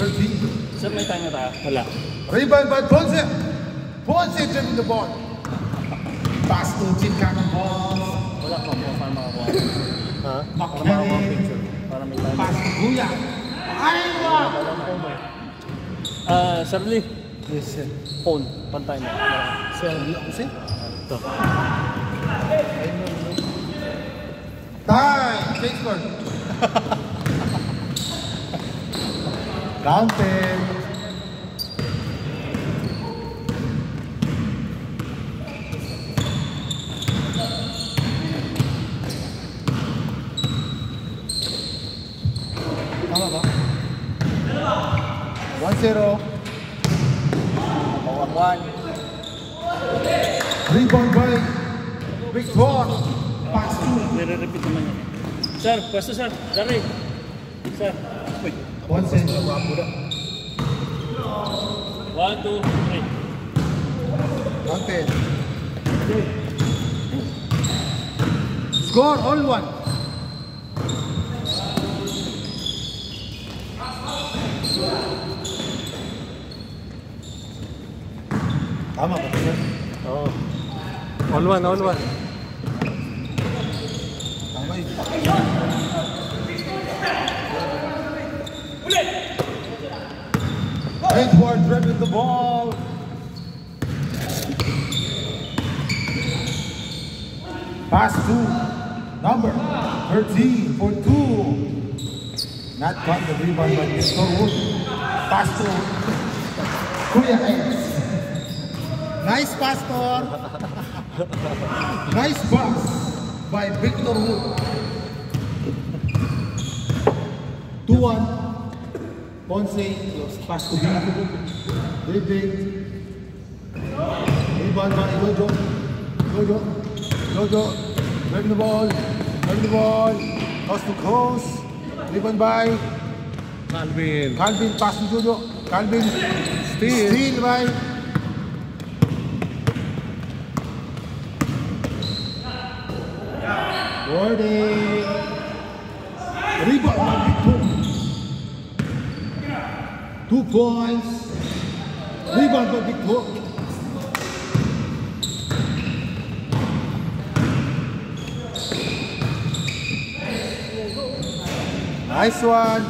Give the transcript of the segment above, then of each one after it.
13. Sir, may time na tayo? Wala. Rebound by Ponce. Ponce dribbling the ball. Pass to Chin Cannonball. Wala pa mo. Para makakuha. Ha? McKenny. Para may time. Pass to Guya. Aywa! Sir Lee. Yes, sir. Phone. Pantay mo. Sir Lee, ako sir. Ito. Time! Change score. Counted. Tama ba? 1-0. 1-1. Rebound by Victor. Pass to. Nire-repeat naman yan. Sir, pwesto sir. Dari. Sir. Uy. 1-0. 1, 2, 3. Counted. Score all one. Tama ba sir? Oo. All one. Tama yun. Edward dribbling the ball. Pass to number 13 for 2. Not caught the rebound by Victor Wood. Pass to Kuya X. Nice pass, Tor. Nice pass by Victor Wood. 2-1. Ponce, pass to Bino. Dribbling. Rebound by Jojo. Dribbling the ball. Coast to coast. Rebound by Calvin. Calvin, pass to Jojo. Calvin. Steal by Gordy. Rebound by Victor. 2 points. Rebound by Victor. Nice one.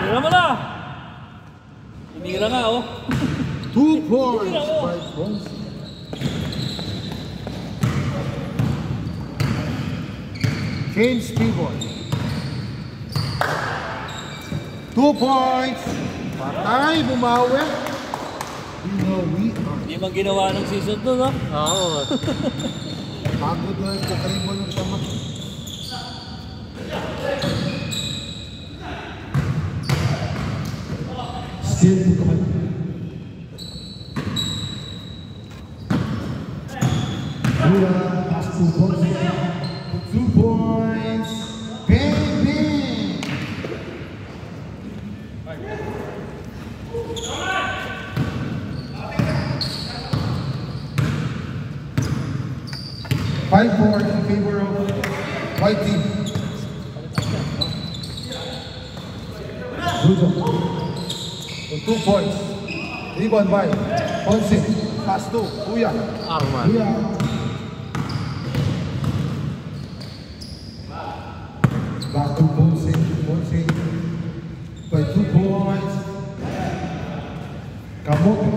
Tira mo na! Tinira nga, oh. 2 points by Ponce. Change pivot. 2 points. Patay, bumawi. Hindi man ginawa ng season to, no? Oo. Pagod na yung kakaribon ng sama. Still to come. Kuya, pass to Ponce. 2 points. Baby. Five more in favor of white team. Good. 2 points. Rebound by Ponce. Pass to Kuya. Arman. Kuya. Back to Ponce. Ponce by 2 points. Kamoto.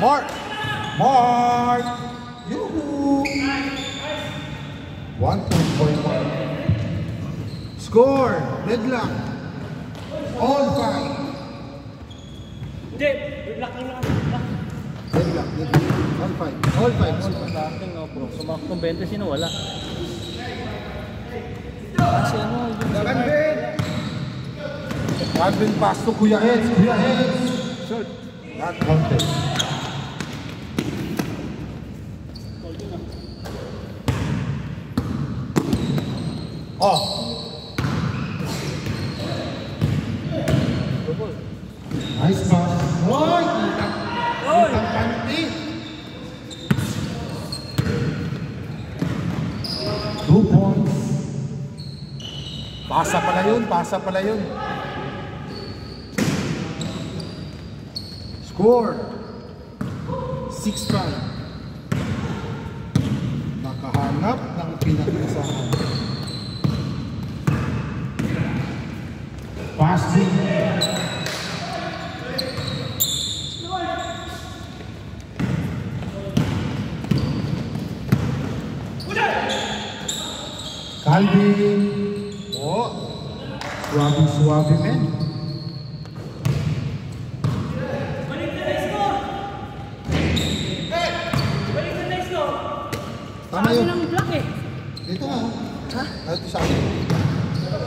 Mark. Yoo-hoo. 1 point for Mark. Score. Deadlock. All 5. Hindi! Deadlock lang. Deadlock. All 5. All 5. Sa akin, no, bro. Sumakong 20, sino wala? Kasi ano, yung Calvin pass to Kuya Eds. Shot. Not counted. Oh. Pasa pala yun, pasa pala yun. Score 6-5. Nakahanap ng pinag-asahan. Passing. Calvin. Oh, suwabe men. Tama yun. Lang block eh. Dito nga. Ha? Dito sa akin.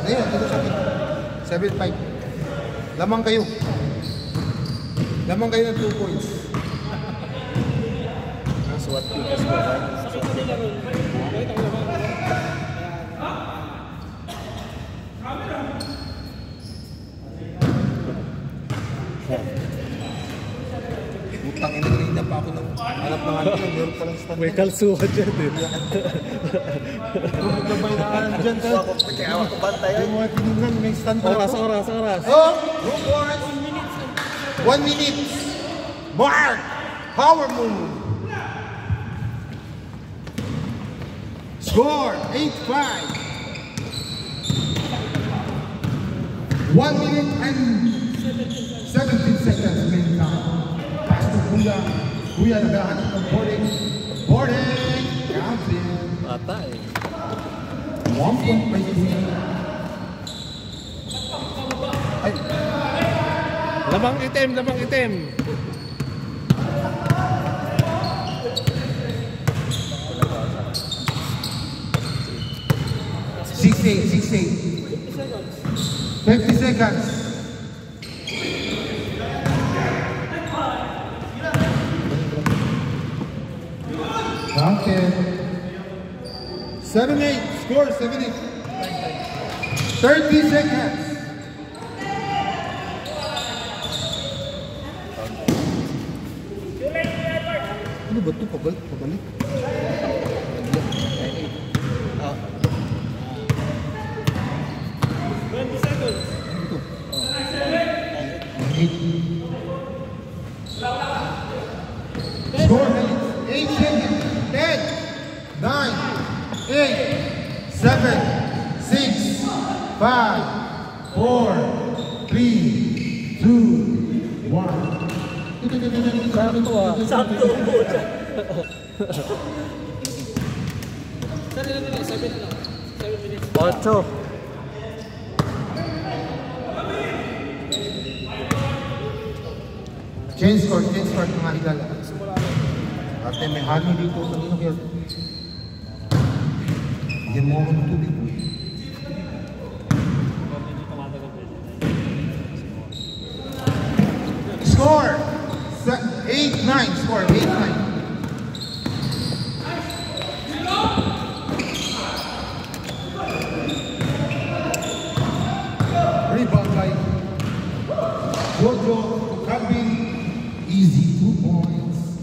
Ayun, dito sa akin. 7-5. Lamang kayo. Lamang kayo ng 2 points. That's what you guys go. Utang ina, kanina pa ako ng hanap ng ano, meron palang stand. May kalsuhan dyan eh. Kung magkabay na kanan dyan, sir. Kaya ako ko bantay. Yung mga tinignan, may stand pa. Oras. Oh! 1 minute. Mark! Power move. Score 8-5. 1 minute and 17 seconds remaining time. Pass to Kuya. Kuya naghahanap ng boarding. Boarding! Counts in. Bata eh. 1 point by Kuya. Ay, Lamang itim. 50 seconds. Counted. 7-8. Score 7-8. 30 seconds. Ano ba ito? Pabalik. Score 8 seconds. 10, 9, 8, 7, 6, 5, 4, 3, 2, 1. Sakto po dyan. Ocho. Change score mga higala. Ate, may honey dito. Kanino kaya? Bigyan mo ako ng tubig. Score! 8-9. Score 8-9. Rebound by Jojo Calvin. Easy 2 points.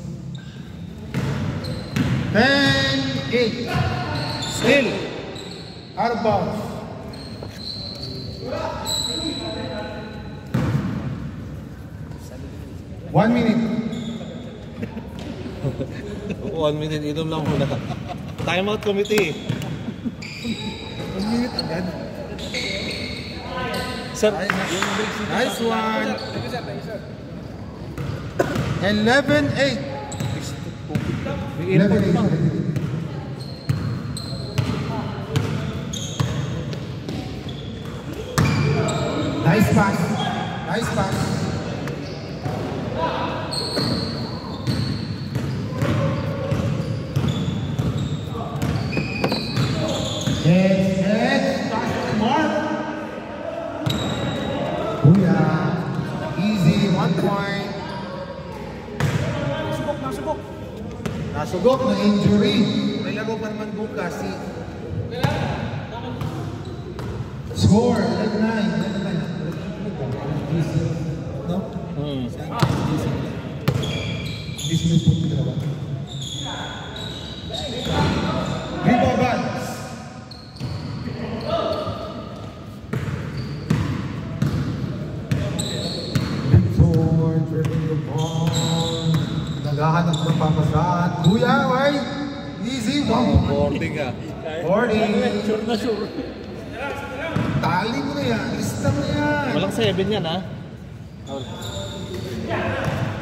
10-8. Still. Out of bounds. One minute. 1 minute, inom lang muna. Timeout committee. 1 minute agad. Sir, Nice one. 11-8. 11-8. Nice pass. Nice pass. Yes. Mark. Booyah. Easy. 1 point. Nasugok na injury. May lago pa naman bukas si... Score, 9. No? This will put the one. Rebound. Naghahanap ng papasahan. Kuya, why? Easy, one. Boarding ah. Boarding. Sure na sure. Tali mo na yan. Lista mo yan. Walang 7 yan ha.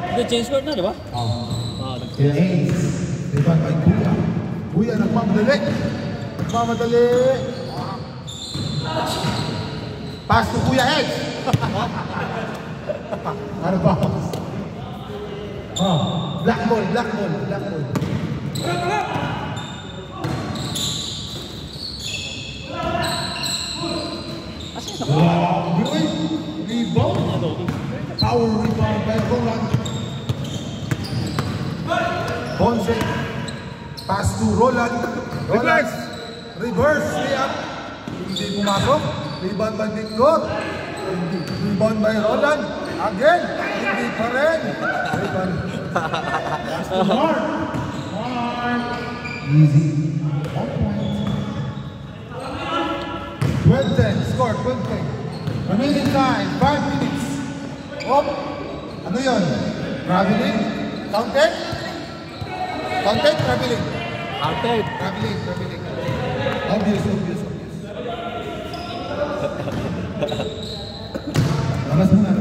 Hindi, change court na, di ba? Kaya Ace. Diba kay Kuya? Kuya, nagmamadali. Nagmamadali. Pass to Kuya Ace. Ano ba? Black ball, black ball, black ball. Rebound. Power rebound by Roland. Bonze. Pass to Roland. Roland. Reverse layup. Hindi pumasok. Rebound by Victor. Rebound by Roland. Again. Hindi pa rin. Rebound. Pass to Mark. Mark. Easy. 1 point. 12-10. Score. 12-10. Remaining time, 5 minutes. Oh, ano yun? Traveling? Counted? Counted? Traveling? Counted. Traveling. Obvious. Labas muna.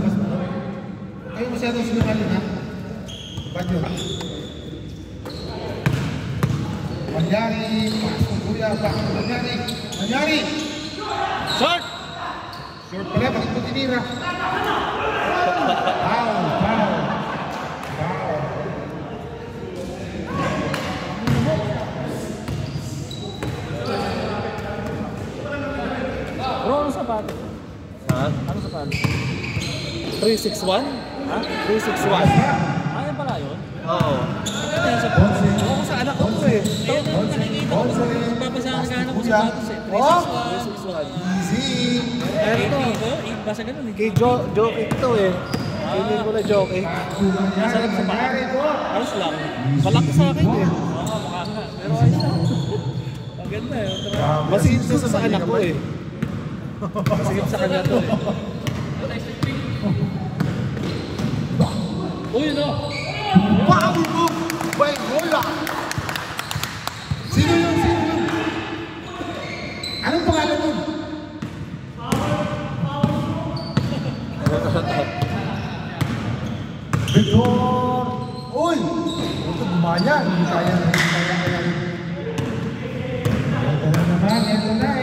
Kayo masyadong sinungaling ha? Ba't yun? Manyari, pasok kuya, bakit Manyari! Short! Short pala, bakit mo tinira? Foul. Bro, ano sapato? Ha? Ano sapato? 361? Ha? 361? Ano pala yun? Oo. Ano yung sapato? Oo, sa anak ko eh. Ayun na, nakikita ko. Papasahan ko sa sapatos eh. 361. Easy. Basta ganun eh. Kay Joke ito eh. Feeling ko na Joke eh. Masarap sa paa. Manyari po. Ayos lang. Malaki sa akin eh. Oo, mukha nga. Pero ayos lang. Ang ganda eh. Masigit to sa anak ko eh. Masigit sa kanya to eh. Uy, no! Wow, move by Roland. Sino yun? Anong pangalan nun? Victor! Uy! Ito gumaya. Hindi kaya. Ito na naman. Ito na.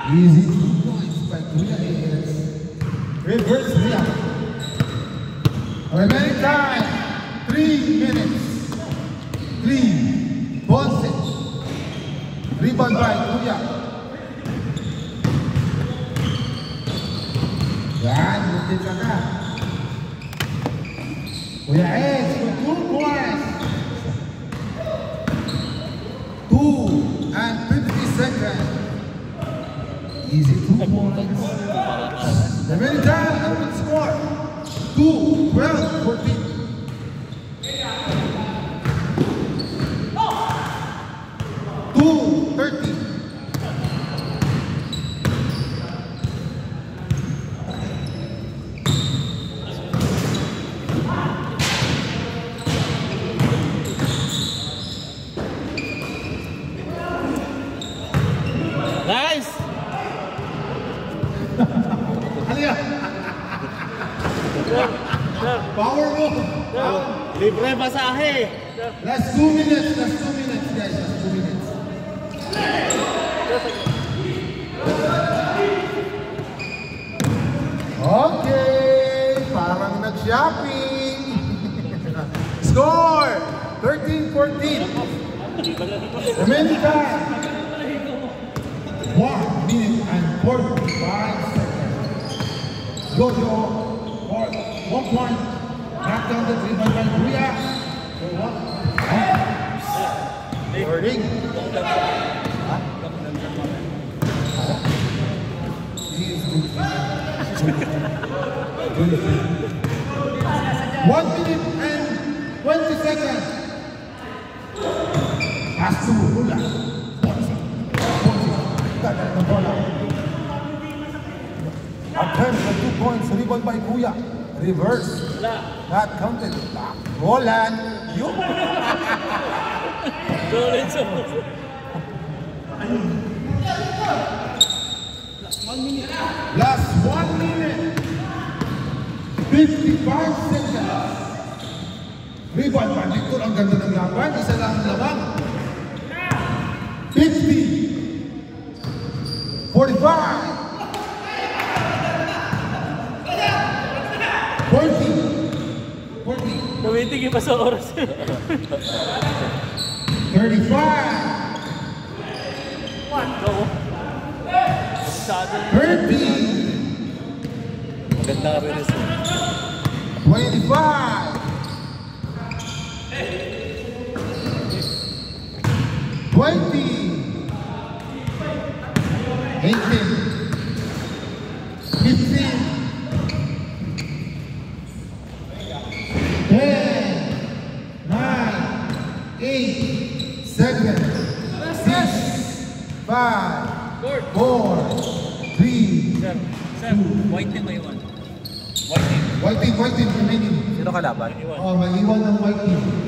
Easy 2 points by Kuya Ace. Reverse niya. Remaining time. 3 minutes. 3. Bonse. Rebound by Kuya. Yan, butin ka. Kuya Ace for 2 points. 2 and 50 seconds. Easy 2 points. Remaining time, and the score. 2, 12, 14. Nice! Power move. Libre basahe! Last 2 minutes, guys. Last 2 minutes. Okay, parang nag-shopping. Score! 13-14. Remaining time. 1 minute and 45 seconds. Jojo for 1 point. Knock down the dribble by Kuya. For what? Boarding. He is good. 1 minute and 20 seconds. Pass to Hula. Got the ball out. Attempt for 2 points. Rebound by Kuya. Reverse. Wala. Not counted. Roland. You. Solid sa Last 1 minute. 55 seconds. Rebound pa. Victor, ang ganda ng laban. Isa lang ang laban. 50. 45. 40. 40. Tumitigil pa sa oras. 35. What? Go. Masyado. 30. Maganda ka rin ito. 25. 20. 18. 15. 10. 9. 8. 7. 6. 5. 4. 3. Sir, white team may iwan. White team. White team remaining. Sino kalaban? Oh, may iwan ng white team.